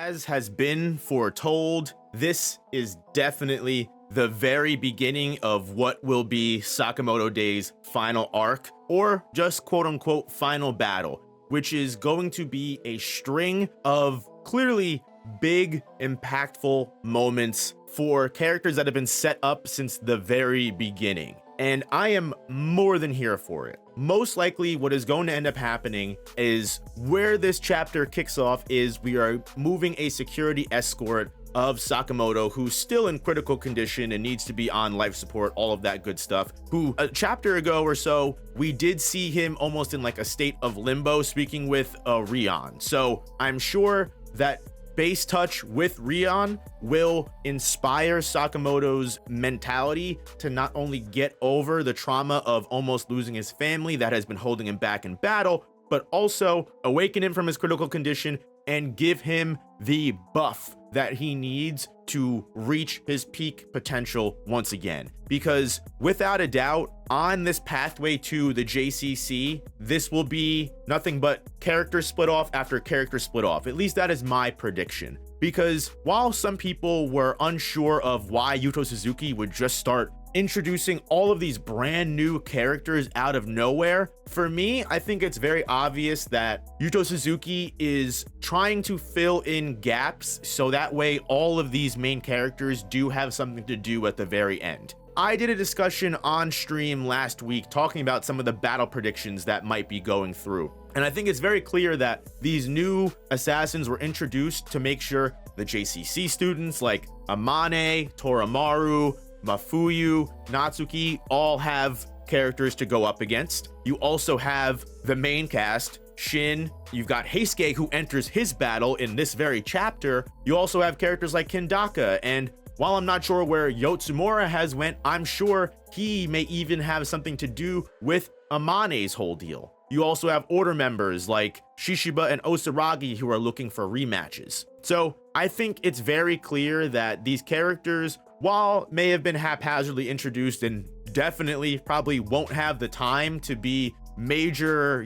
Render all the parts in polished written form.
As has been foretold, this is definitely the very beginning of what will be Sakamoto Days' final arc, or just quote-unquote final battle, which is going to be a string of clearly big, impactful moments for characters that have been set up since the very beginning. And I am more than here for it. Most likely what is going to end up happening is where this chapter kicks off is we are moving a security escort of Sakamoto, who's still in critical condition and needs to be on life support, all of that good stuff, who a chapter ago or so, we did see him almost in like a state of limbo speaking with Rion. So I'm sure that base touch with Rion will inspire Sakamoto's mentality to not only get over the trauma of almost losing his family that has been holding him back in battle, but also awaken him from his critical condition and give him the buff that he needs to reach his peak potential once again. Because without a doubt, on this pathway to the JCC, this will be nothing but character split off after character split off. At least that is my prediction. Because while some people were unsure of why Yuto Suzuki would just start introducing all of these brand new characters out of nowhere, for me, I think it's very obvious that Yuto Suzuki is trying to fill in gaps so that way all of these main characters do have something to do at the very end. I did a discussion on stream last week talking about some of the battle predictions that might be going through. And I think it's very clear that these new assassins were introduced to make sure the JCC students like Amane, Toramaru, Mafuyu, Natsuki all have characters to go up against. You also have the main cast, Shin. You've got Heisuke, who enters his battle in this very chapter. You also have characters like Kindaka, and while I'm not sure where Yotsumura has went, I'm sure he may even have something to do with Amane's whole deal. You also have order members like Shishiba and Osaragi who are looking for rematches. So I think it's very clear that these characters, while may have been haphazardly introduced and definitely probably won't have the time to be major,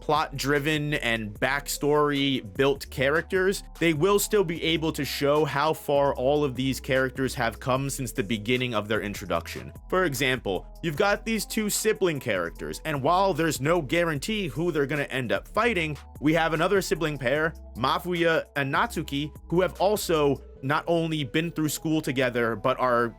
plot driven and backstory built characters, they will still be able to show how far all of these characters have come since the beginning of their introduction. For example, you've got these two sibling characters, and while there's no guarantee who they're going to end up fighting, we have another sibling pair, Mafuya and Natsuki, who have also not only been through school together, but are,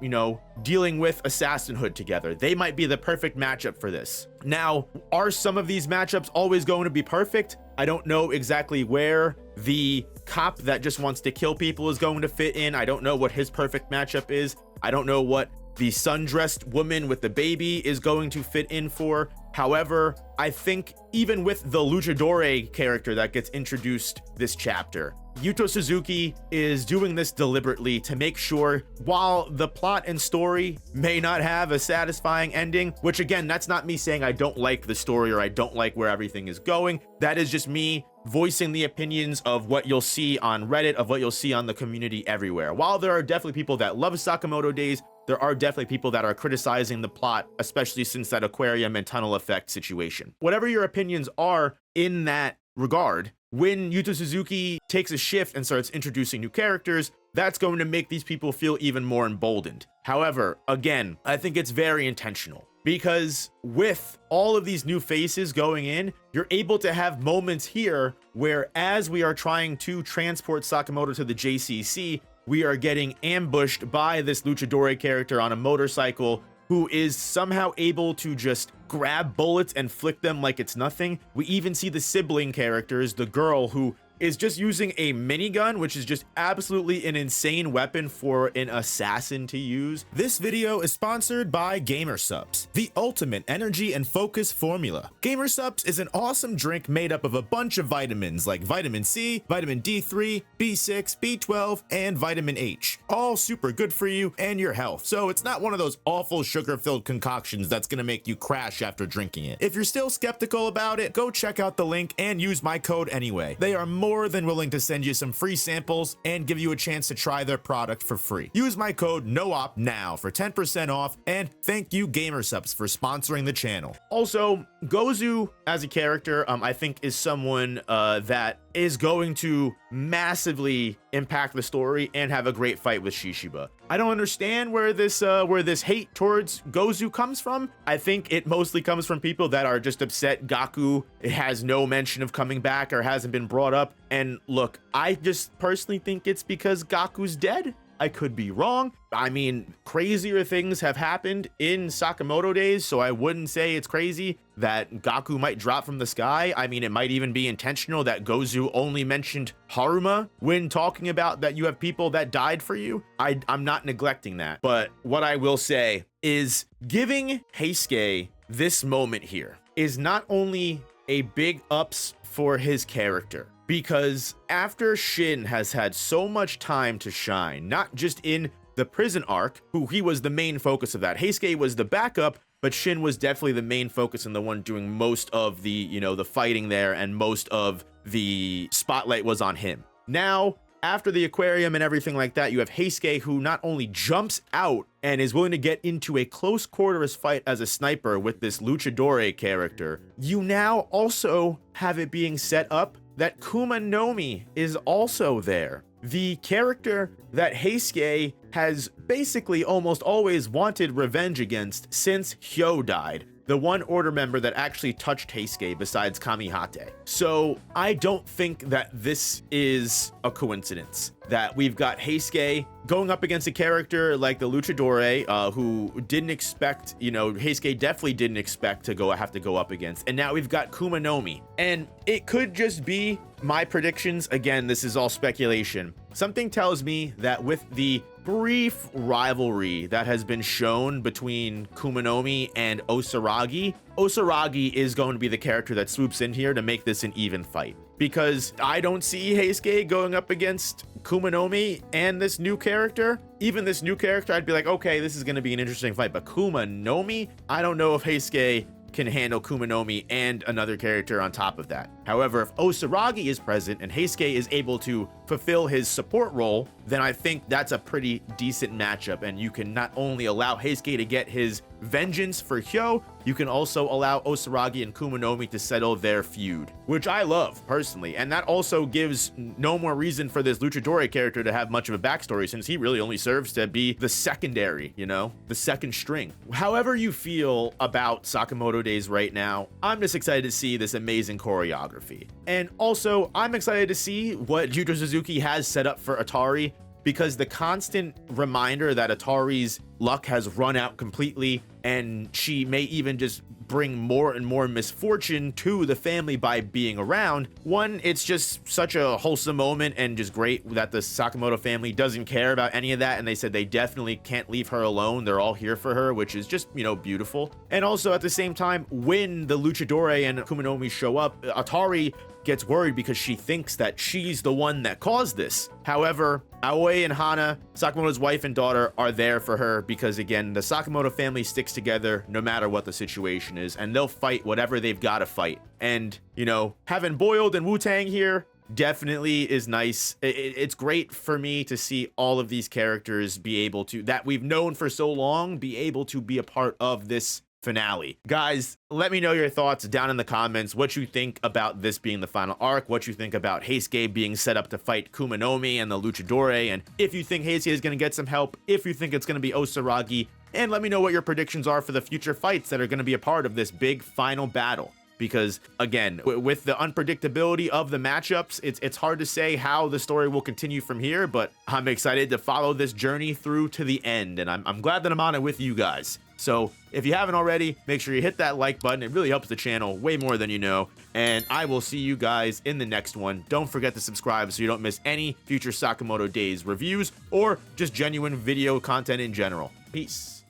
dealing with assassinhood together. They might be the perfect matchup for this. Now, are some of these matchups always going to be perfect? I don't know exactly where the cop that just wants to kill people is going to fit in. I don't know what his perfect matchup is. I don't know what the sundressed woman with the baby is going to fit in for. However, I think even with the luchadore character that gets introduced this chapter, Yuto Suzuki is doing this deliberately to make sure, while the plot and story may not have a satisfying ending, which again, that's not me saying I don't like the story or I don't like where everything is going. That is just me voicing the opinions of what you'll see on Reddit, of what you'll see on the community everywhere. While there are definitely people that love Sakamoto Days, there are definitely people that are criticizing the plot, especially since that aquarium and tunnel effect situation. Whatever your opinions are in that regard, when Yuto Suzuki takes a shift and starts introducing new characters, that's going to make these people feel even more emboldened. However, again, I think it's very intentional, because with all of these new faces going in, you're able to have moments here where, as we are trying to transport Sakamoto to the JCC, we are getting ambushed by this luchadore character on a motorcycle who is somehow able to just grab bullets and flick them like it's nothing. We even see the sibling characters, the girl who is just using a minigun, which is just absolutely an insane weapon for an assassin to use. This video is sponsored by GamerSupps, the ultimate energy and focus formula. GamerSupps is an awesome drink made up of a bunch of vitamins like vitamin C, vitamin D3, B6, B12, and vitamin H. All super good for you and your health, so it's not one of those awful sugar-filled concoctions that's gonna make you crash after drinking it. If you're still skeptical about it, go check out the link and use my code anyway. They are more than willing to send you some free samples and give you a chance to try their product for free. Use my code NOOP now for 10% off, and thank you GamerSupps for sponsoring the channel. Also, Gozu as a character, I think is someone that is going to massively impact the story and have a great fight with Shishiba. I don't understand where this hate towards Gozu comes from. I think it mostly comes from people that are just upset Gaku has no mention of coming back or hasn't been brought up. And look, I just personally think it's because Gaku's dead. I could be wrong. I mean, crazier things have happened in Sakamoto days, so I wouldn't say it's crazy that Gaku might drop from the sky. I mean, it might even be intentional that Gozu only mentioned Haruma when talking about that you have people that died for you. I'm not neglecting that. But what I will say is giving Heisuke this moment here is not only a big ups for his character, because after Shin has had so much time to shine, not just in the prison arc, who he was the main focus of that. Heisuke was the backup, but Shin was definitely the main focus and the one doing most of the, you know, the fighting there, and most of the spotlight was on him. Now, after the aquarium and everything like that, you have Heisuke, who not only jumps out and is willing to get into a close quarters fight as a sniper with this luchadore character. You now also have it being set up that Kumanomi is also there. The character that Heisuke has basically almost always wanted revenge against since Hyo died. The one order member that actually touched Heisuke besides Kamihate. So I don't think that this is a coincidence that we've got Heisuke going up against a character like the Luchadore, who didn't expect, you know, Heisuke definitely didn't expect to have to go up against. And now we've got Kumanomi. And it could just be my predictions. Again, this is all speculation. Something tells me that with the brief rivalry that has been shown between Kumanomi and Osaragi is going to be the character that swoops in here to make this an even fight. Because I don't see Heisuke going up against Kumanomi and this new character. Even this new character, I'd be like, okay, this is going to be an interesting fight. But Kumanomi, I don't know if Heisuke can handle Kumanomi and another character on top of that. However, if Osaragi is present and Heisuke is able to fulfill his support role, then I think that's a pretty decent matchup, and you can not only allow Heisuke to get his vengeance for Hyo, you can also allow Osaragi and Kumanomi to settle their feud, which I love personally. And that also gives no more reason for this Luchadore character to have much of a backstory, since he really only serves to be the secondary, you know, the second string. However you feel about Sakamoto days right now, I'm just excited to see this amazing choreography. And also, I'm excited to see what Yuto Suzuki has set up for Atari, because the constant reminder that Atari's luck has run out completely, and she may even just bring more and more misfortune to the family by being around. One, it's just such a wholesome moment and just great that the Sakamoto family doesn't care about any of that, and they said they definitely can't leave her alone. They're all here for her, which is just, you know, beautiful. And also at the same time, when the Luchadore and Kumanomi show up, Atari gets worried because she thinks that she's the one that caused this. However, Aoi and Hana, Sakamoto's wife and daughter, are there for her because, again, the Sakamoto family sticks together no matter what the situation is, and they'll fight whatever they've got to fight. And, you know, having Boiled and Wu-Tang here definitely is nice. It's great for me to see all of these characters be able to, that we've known for so long, be able to be a part of this finale. Guys, let me know your thoughts down in the comments, what you think about this being the final arc, what you think about Heisuke being set up to fight Kumanomi and the Luchadore, and if you think Heisuke is going to get some help, if you think it's going to be Osaragi, and let me know what your predictions are for the future fights that are going to be a part of this big final battle. Because again, with the unpredictability of the matchups, it's hard to say how the story will continue from here, but I'm excited to follow this journey through to the end, and I'm glad that I'm on it with you guys. So if you haven't already, make sure you hit that like button. It really helps the channel way more than you know, and I will see you guys in the next one. Don't forget to subscribe so you don't miss any future Sakamoto Days reviews or just genuine video content in general. Peace.